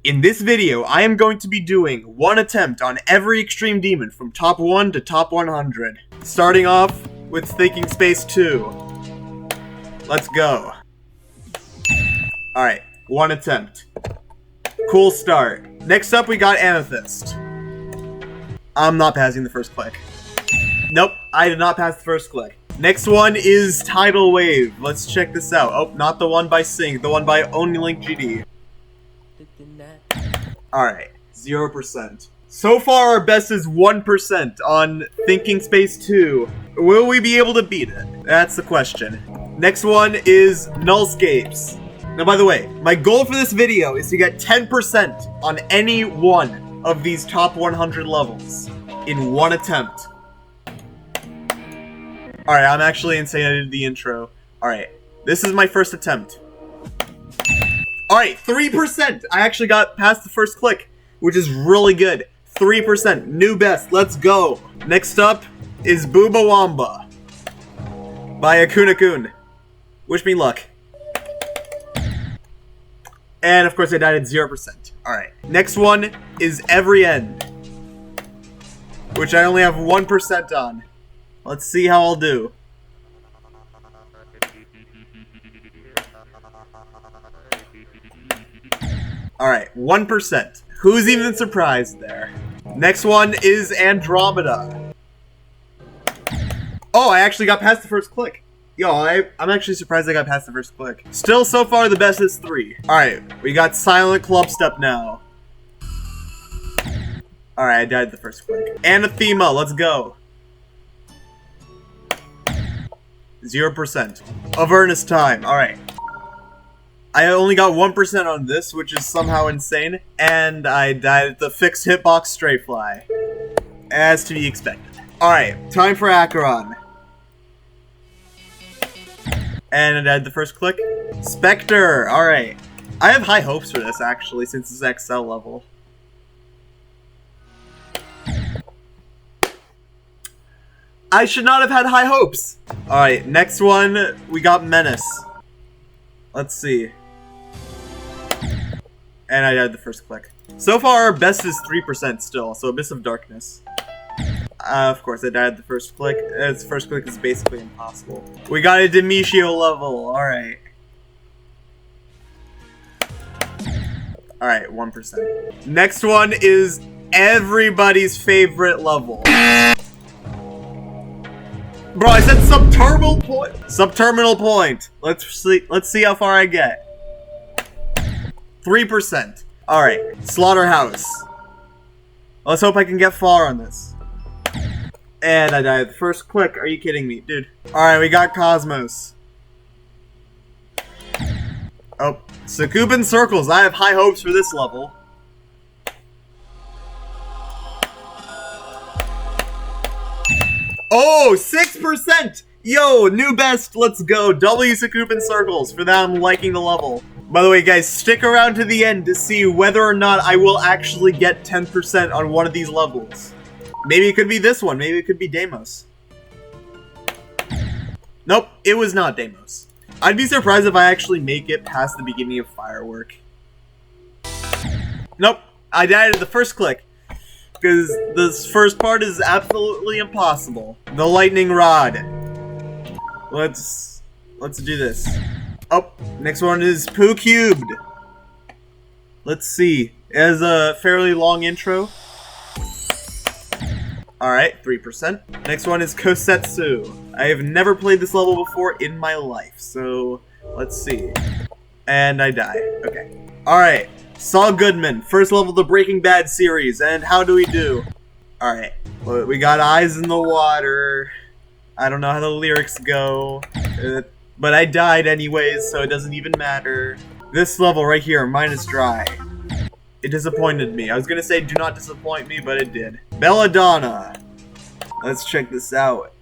In this video, I am going to be doing one attempt on every extreme demon from top 1 to top 100. Starting off with Thinking Space 2. Let's go. Alright, one attempt. Cool start. Next up, we got Amethyst. I'm not passing the first click. Nope, I did not pass the first click. Next one is Tidal Wave. Let's check this out. Oh, not the one by Sync, the one by OnlyLink GD. Alright, 0%. So far, our best is 1% on Thinking Space 2. Will we be able to beat it? That's the question. Next one is Nullscapes. Now, by the way, my goal for this video is to get 10% on any one of these top 100 levels in one attempt. Alright, I'm actually insane. I did the intro. Alright, this is my first attempt. Alright, 3%! I actually got past the first click, which is really good. 3%, new best, let's go! Next up is Booba Wamba by Akuna-kun. Wish me luck. And of course I died at 0%. Alright, next one is Every End, which I only have 1% on. Let's see how I'll do. Alright, 1%. Who's even surprised there? Next one is Andromeda. Oh, I actually got past the first click. Yo, I'm actually surprised I got past the first click. Still, so far, the best is 3. Alright, we got Silent Clubstep now. Alright, I died the first click. Anathema, let's go. 0%. Avernus Time, alright. I only got 1% on this, which is somehow insane, and I died at the fixed hitbox Stray Fly. As to be expected. Alright, time for Acheron. And I died the first click. Spectre, alright. I have high hopes for this, actually, since it's XL level. I should not have had high hopes! Alright, next one, we got Menace. Let's see. And I died the first click. So far, our best is 3% still, so Abyss of Darkness. Of course, I died the first click. Its first click is basically impossible. We got a Demetrio level, alright. Alright, 1%. Next one is everybody's favorite level. Bro, I said subterminal point. Subterminal point. Let's see how far I get. 3%. Alright, Slaughterhouse. Let's hope I can get far on this. And I died the first click. Are you kidding me, dude? Alright, we got Cosmos. Oh, Succuban Circles. I have high hopes for this level. Oh, 6%! Yo, new best, let's go. W Succuban Circles. For that, I'm liking the level. By the way, guys, stick around to the end to see whether or not I will actually get 10% on one of these levels. Maybe it could be this one. Maybe it could be Deimos. Nope, it was not Deimos. I'd be surprised if I actually make it past the beginning of Firework. Nope, I died at the first click. Because this first part is absolutely impossible. The Lightning Rod. Let's do this. Oh, next one is Poo Cubed. Let's see. It has a fairly long intro. Alright, 3%. Next one is Kosetsu. I have never played this level before in my life, so let's see. And I die. Okay. Alright. Saul Goodman, first level of the Breaking Bad series, and how do we do? Alright, well, we got Eyes in the Water. I don't know how the lyrics go, but I died anyways, so it doesn't even matter. This level right here, Mine is Dry. It disappointed me. I was gonna say do not disappoint me, but it did. Belladonna. Let's check this out.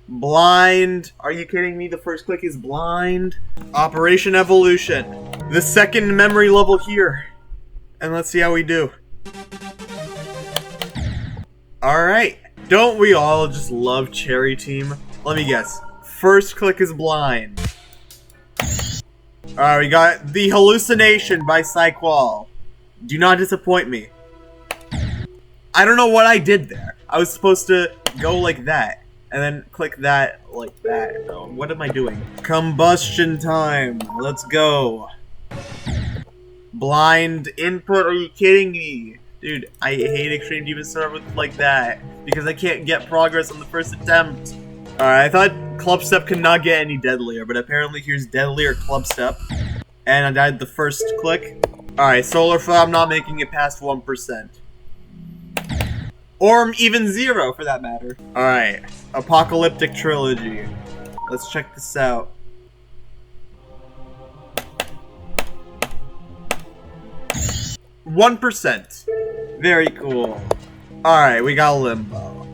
Blind. Are you kidding me? The first click is blind. Operation Evolution. The second memory level here. And let's see how we do. Alright. Don't we all just love Cherry Team? Let me guess. First click is blind. Alright, we got The Hallucination by Psyqual. Do not disappoint me. I don't know what I did there. I was supposed to go like that, and then click that like that. Oh, what am I doing? Combustion time. Let's go. Blind input? Are you kidding me? Dude, I hate Extreme Demon start with like that, because I can't get progress on the first attempt. Alright, I thought Clubstep could not get any deadlier, but apparently here's deadlier Clubstep. And I died the first click. Alright, Solar Flow, I'm not making it past 1%. Or even 0, for that matter. Alright, Apocalyptic Trilogy. Let's check this out. %. Very cool. Alright, we got Limbo.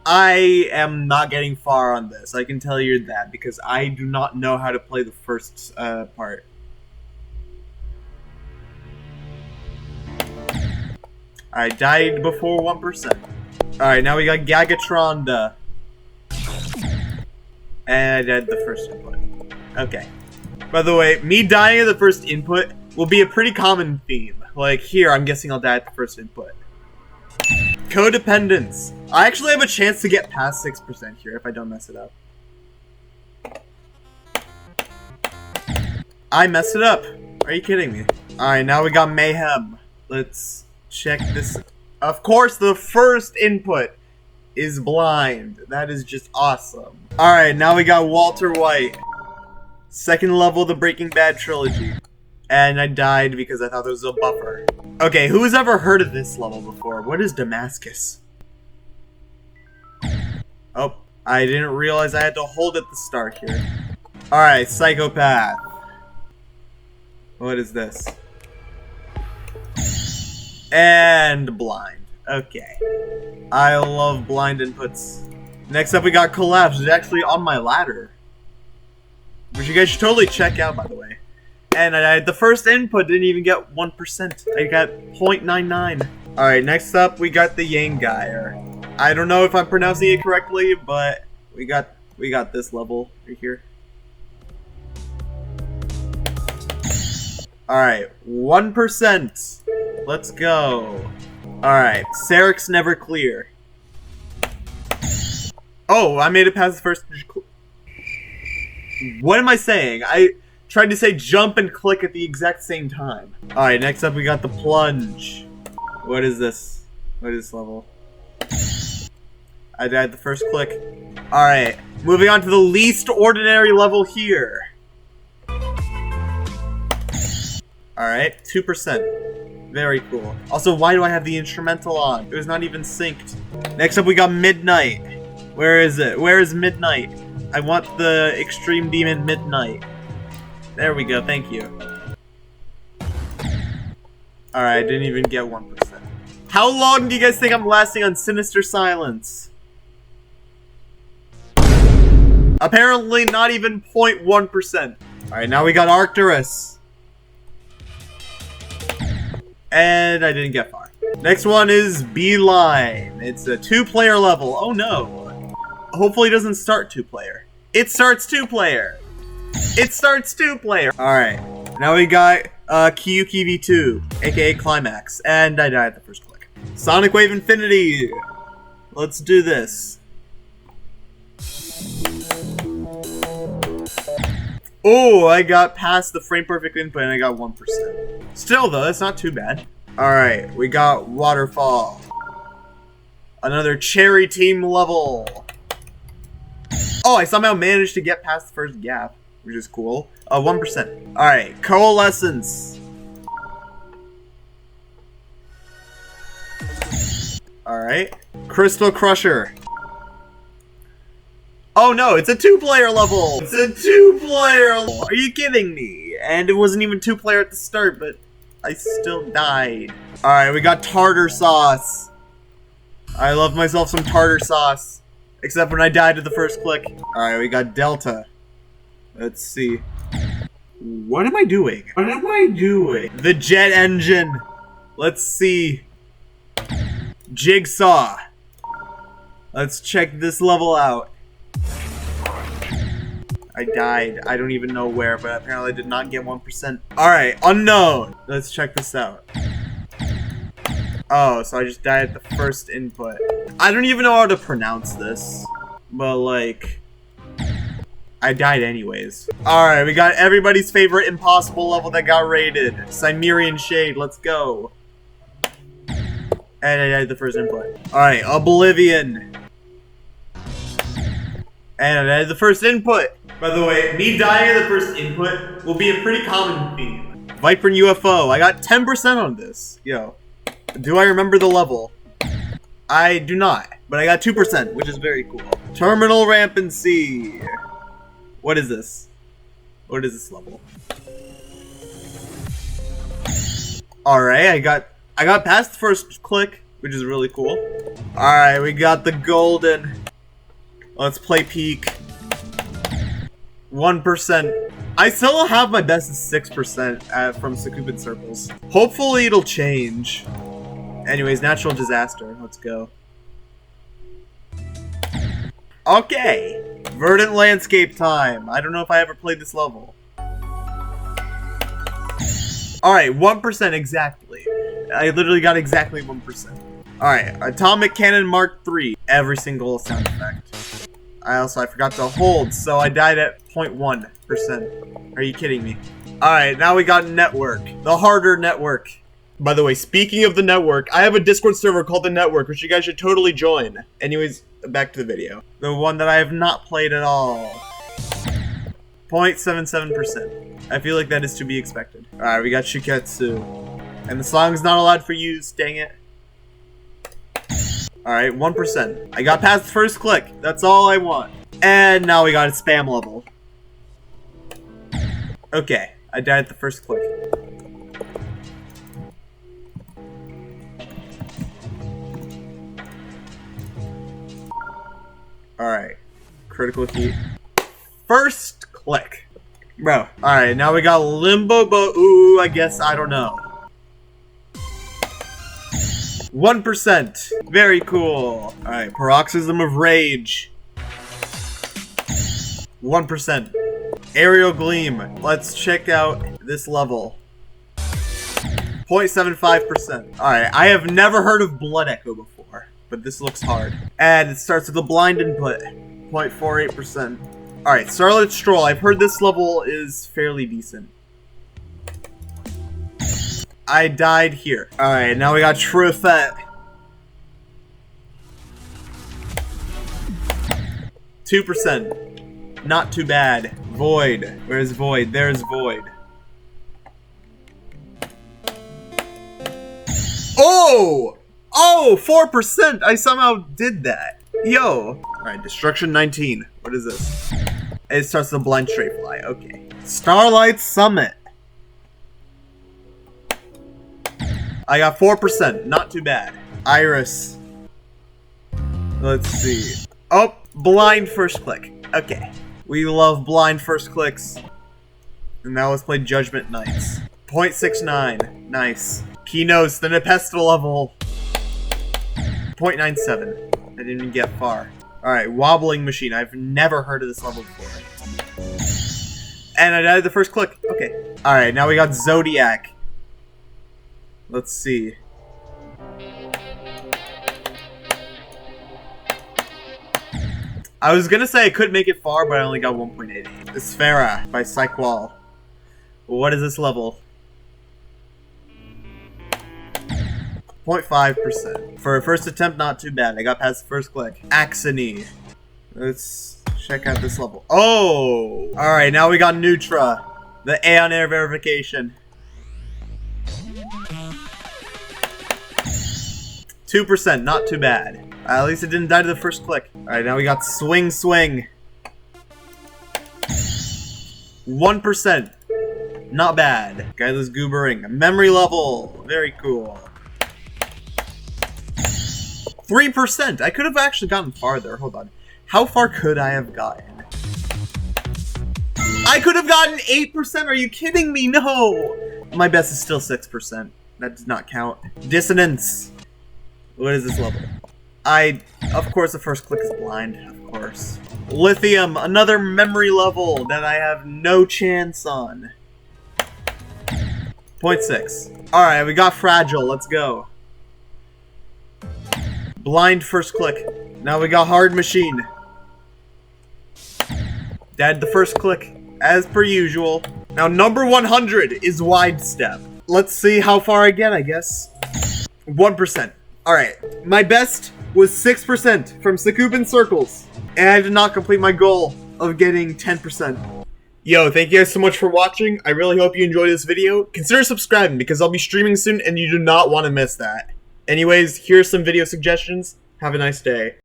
I am not getting far on this. I can tell you that, because I do not know how to play the first part. I died before 1%. Alright, now we got Gagatronda. And I died the first input. Okay. By the way, me dying at the first input will be a pretty common theme. Like, here, I'm guessing I'll die at the first input. Codependence. I actually have a chance to get past 6% here if I don't mess it up. I messed it up. Are you kidding me? Alright, now we got Mayhem. Let's check this. Of course, the first input is blind. That is just awesome. Alright, now we got Walter White. Second level of the Breaking Bad trilogy. And I died because I thought there was a buffer. Okay, who's ever heard of this level before? What is Damascus? Oh, I didn't realize I had to hold at the start here. Alright, Psychopath. What is this? And blind. Okay. I love blind inputs. Next up we got Collapse. It's actually on my ladder. Which you guys should totally check out, by the way. And the first input didn't even get 1%. I got 0.99. Alright, next up we got the Yangeir. I don't know if I'm pronouncing it correctly, but we got this level right here. Alright, 1%. Let's go. Alright, Sarek's Never Clear. Oh, I made it past the first... What am I saying? I tried to say jump and click at the exact same time. Alright, next up we got the Plunge. What is this? What is this level? I died the first click. Alright, moving on to the least ordinary level here. Alright, 2%. Very cool. Also, why do I have the instrumental on? It was not even synced. Next up we got Midnight. Where is it? Where is Midnight? I want the Extreme Demon Midnight. There we go, thank you. Alright, I didn't even get 1%. How long do you guys think I'm lasting on Sinister Silence? Apparently not even 0.1%. Alright, now we got Arcturus. And I didn't get far. Next one is Beeline. It's a 2-player level. Oh no. Hopefully it doesn't start 2-player. It starts 2-player. It starts 2-player. Alright. Now we got Kyuki V2, aka Climax. And I died at the first click. Sonic Wave Infinity. Let's do this. Oh, I got past the frame perfect input and I got 1%. Still though, that's not too bad. Alright, we got Waterfall. Another Cherry Team level. Oh, I somehow managed to get past the first gap, which is cool. 1%. Alright, Coalescence. Alright. Crystal Crusher. Oh no, it's a 2-player level! It's a 2-player level! Are you kidding me? And it wasn't even 2-player at the start, but I still died. Alright, we got Tartar Sauce. I love myself some Tartar Sauce. Except when I died at the first click. Alright, we got Delta. Let's see. What am I doing? What am I doing? The Jet Engine. Let's see. Jigsaw. Let's check this level out. I I died. I don't even know where, but apparently I did not get 1%. Alright, unknown. Let's check this out. Oh, so I just died at the first input. I don't even know how to pronounce this. But, like, I died anyways. Alright, we got everybody's favorite impossible level that got rated. Cimmerian Shade, let's go. And I died at the first input. Alright, Oblivion. And I died at the first input. By the way, me dying at the first input will be a pretty common theme. Viper and UFO, I got 10% on this. Yo. Do I remember the level? I do not, but I got 2%, which is very cool. Terminal Rampancy. What is this? What is this level? Alright, I got past the first click, which is really cool. Alright, we got the golden. Let's play peak. 1%. I still have my best at 6% from Sakubin Circles. Hopefully it'll change. Anyways, natural disaster. Let's go. Okay. Verdant landscape time. I don't know if I ever played this level. Alright, 1% exactly. I literally got exactly 1%. Alright, Atomic Cannon Mark III. Every single sound effect. I forgot to hold, so I died at 0.1%. Are you kidding me? Alright, now we got network. The harder network. By the way, speaking of the network, I have a Discord server called The Network, which you guys should totally join. Anyways, back to the video. The one that I have not played at all. 0.77%. I feel like that is to be expected. Alright, we got Shiketsu. And the song's not allowed for use, dang it. Alright, 1%. I got past the first click. That's all I want. And now we got a spam level. Okay, I died at the first click. Alright. Critical heat. First click. Bro. Alright, now we got Limbo, but ooh, I guess I don't know. 1%. Very cool. Alright, Paroxysm of Rage. 1%. Aerial Gleam. Let's check out this level. 0.75%. Alright, I have never heard of Blood Echo before, but this looks hard. And it starts with a blind input. 0.48%. Alright, Starlit Stroll. I've heard this level is fairly decent. I died here. Alright, now we got Truffet. 2%. Not too bad. Void. Where's Void? There's Void. Oh! Oh, 4%! I somehow did that. Yo! Alright, Destruction 19. What is this? It starts with a blind straight fly. Okay. Starlight Summit. I got 4%. Not too bad. Iris. Let's see. Oh, blind first click. Okay. We love blind first clicks. And now let's play Judgment Knights. 0.69. Nice. Keynotes, the Nepesta level. 0.97. I didn't even get far. Alright, Wobbling Machine. I've never heard of this level before. And I died the first click. Okay. Alright, now we got Zodiac. Let's see. I was gonna say I could make it far, but I only got 1.88. Sphera by Psychwall. What is this level? 0.5%. For a first attempt, not too bad. I got past the first click. Axony. Let's check out this level. Oh! Alright, now we got Nutra. The Aeon Air verification. 2%, not too bad. At least it didn't die to the first click. Alright, now we got Swing Swing. 1%. Not bad. Guyless Goobering. Memory level. Very cool. 3%. I could have actually gotten farther. Hold on. How far could I have gotten? I could have gotten 8%. Are you kidding me? No. My best is still 6%. That does not count. Dissonance. What is this level? Of course, the first click is blind. Of course. Lithium, another memory level that I have no chance on. 0.6. Alright, we got fragile. Let's go. Blind first click. Now we got hard machine. Dead the first click, as per usual. Now number 100 is Widestep. Let's see how far I get, I guess. 1%. Alright, my best was 6% from Sakubin Circles. And I did not complete my goal of getting 10%. Yo, thank you guys so much for watching. I really hope you enjoyed this video. Consider subscribing because I'll be streaming soon and you do not want to miss that. Anyways, here's some video suggestions. Have a nice day.